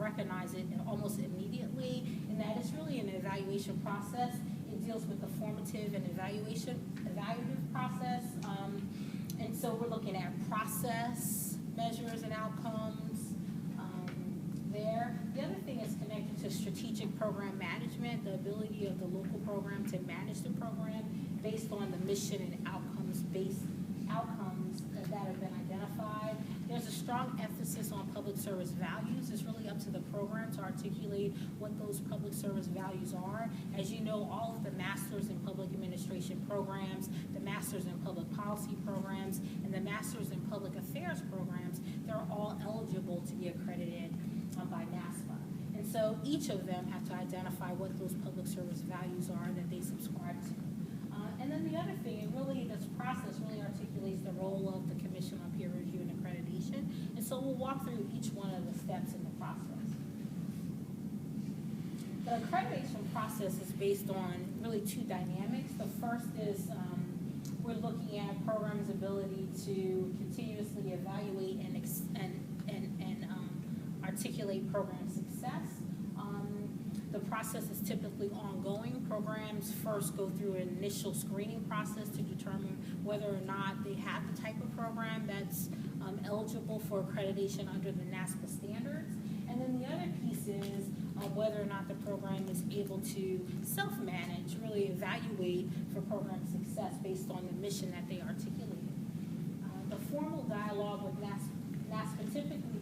recognize it almost immediately, and that it's really an evaluation process. It deals with the formative and evaluative process. And so we're looking at process, measures, and outcomes there. The other thing is connected to strategic program management, the ability of the local program to manage the program based on the mission and outcomes-based outcomes that have been identified. There's a strong emphasis on public service values. It's really up to the program to articulate what those public service values are. As you know, all of the Masters in Public Administration programs, the Masters in Public Policy programs, and the Masters in Public Affairs programs, they're all eligible to be accredited by NASPAA. And so each of them have to identify what those public service values are that they subscribe to. And then the other thing, this process really articulates the role of the Commission on Peer Review and Accreditation. And so we'll walk through each one of the steps in the process. The accreditation process is based on really two dynamics. The first is we're looking at programs' ability to continuously evaluate and articulate program success. The process is typically ongoing. Programs first go through an initial screening process to determine whether or not they have the type of program that's eligible for accreditation under the NASPAA standards. And then the other piece is whether or not the program is able to self-manage, really evaluate for program success based on the mission that they articulated. The formal dialogue with NASPAA typically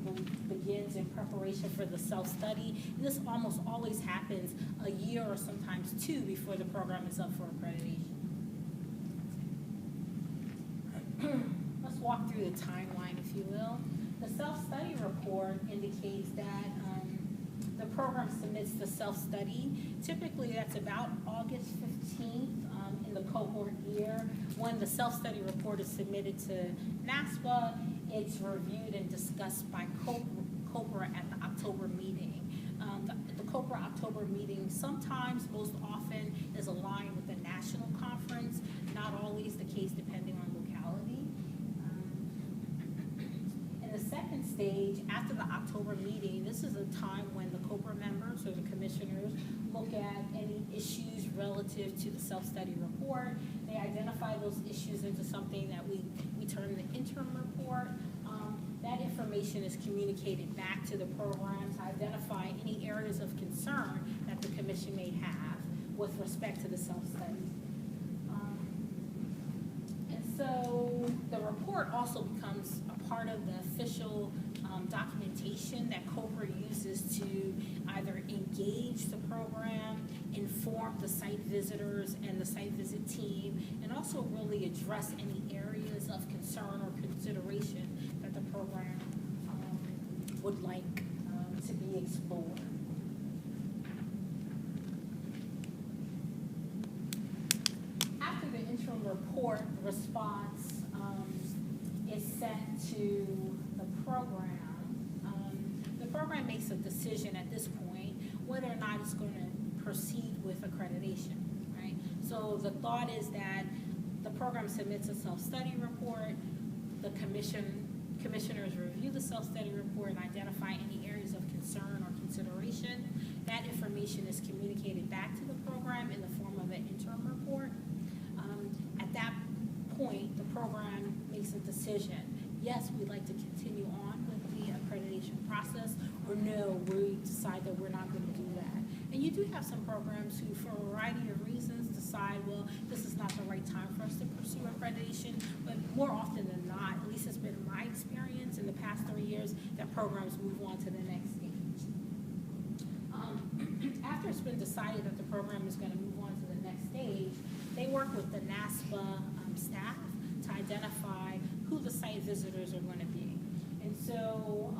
begins in preparation for the self-study. And this almost always happens a year or sometimes two before the program is up for accreditation. Let's walk through the timeline, if you will. The self-study report indicates that the program submits the self-study. Typically, that's about August 15th in the cohort year. When the self-study report is submitted to NASPAA, it's reviewed and discussed by COPRA at the October meeting. The COPRA October meeting sometimes, most often, is aligned with the national conference. Not always the case, depending on locality. In the second stage, after the October meeting, this is a time when the COPRA members or the commissioners look at any issues relative to the self-study report. They identify those issues into something that we term the interim report. That information is communicated back to the program to identify any areas of concern that the commission may have with respect to the self-study. And so the report also becomes a part of the official documentation that COPRA uses to either engage the program, inform the site visitors and the site visit team, and also really address any areas of concern or consideration that the program would like to be explored. After the interim report response is sent to the program, the program makes a decision at this point whether or not it's going to proceed with accreditation, right? So the thought is that the program submits a self-study report, the commissioners review the self-study report and identify any areas of concern or consideration. That information is communicated back to the program in the form of an interim report. At that point, the program makes a decision. Yes, we'd like to continue on with the accreditation process, or no, we decide that we're not going to do that. And you do have some programs who, for a variety of reasons, decide, well, this is not the right time for us to pursue accreditation. But more often than not, at least it's been my experience in the past 3 years, that programs move on to the next stage. After it's been decided that the program is going to move on to the next stage, they work with the NASPAA staff to identify who the site visitors are going to be. And so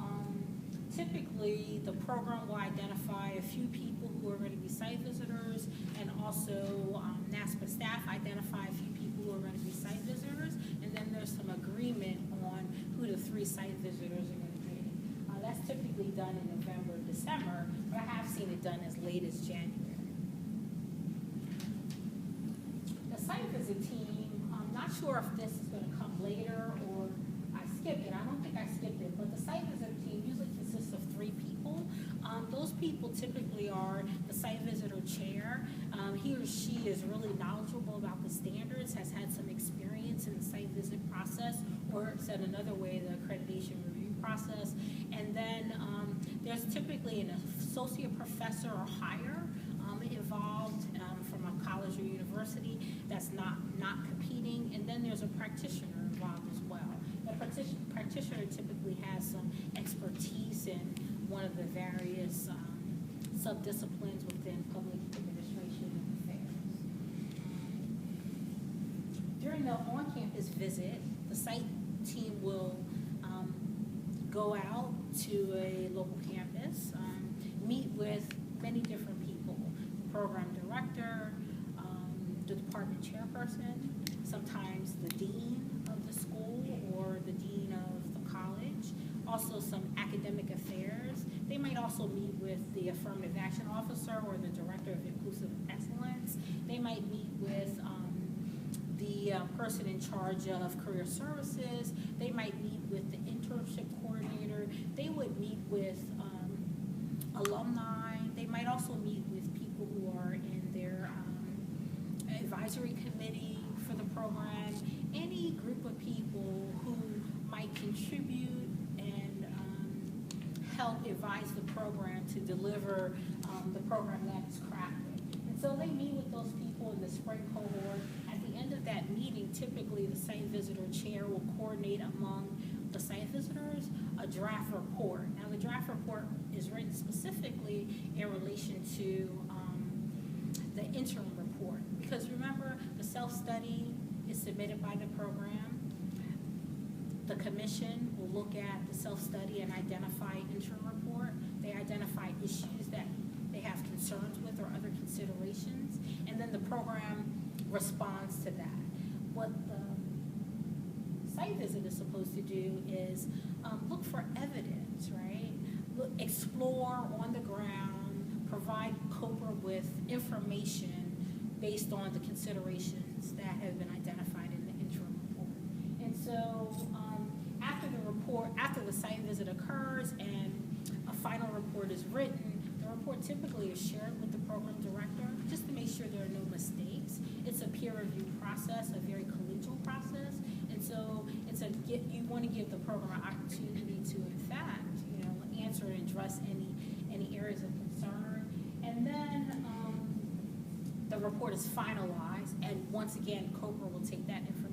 typically the program will identify a few people who are going to be site visitors, and also NASPAA staff identify a few people who are going to be site visitors, and then there's some agreement on who the 3 site visitors are going to be. That's typically done in November, December, but I have seen it done as late as January. The site visit team, I'm not sure if this is going to come later or I skipped it. I don't think I skipped it, but the site visit team usually consists of 3 people. people typically are the site visitor chair. He or she is really knowledgeable about the standards, has had some experience in the site visit process, or said another way, the accreditation review process. And then there's typically an associate professor or higher involved from a college or university that's not competing. And then there's a practitioner involved as well. The practitioner typically has some expertise in one of the various subdisciplines within public administration and affairs. During the on-campus visit, the site team will go out to a local campus, meet with many different people, the program director, the department chairperson, sometimes the dean of the school or the dean of the college, also some academic affairs. They might also meet with the affirmative action officer or the director of inclusive excellence. They might meet with the person in charge of career services. They might meet with the internship coordinator. They would meet with alumni. They might also meet with people who are in their advisory committee for the program. Any group of people who might contribute and help advise the program to deliver the program that is crafted. And so they meet with those people in the spring cohort. At the end of that meeting, typically the site visitor chair will coordinate among the site visitors a draft report. Now the draft report is written specifically in relation to the interim report, because remember, the self-study is submitted by the program. The commission will look at the self-study and identify interim report. They identify issues that they have concerns with or other considerations, and then the program responds to that. What the site visit is supposed to do is look for evidence, right? Explore on the ground, provide COPA with information based on the considerations that have been identified in the interim report. And so after the site visit occurs and a final report is written, the report typically is shared with the program director just to make sure there are no mistakes. It's a peer review process, a very collegial process, and so you want to give the program an opportunity to, in fact, answer and address any areas of concern. And then the report is finalized, and once again, COPA will take that information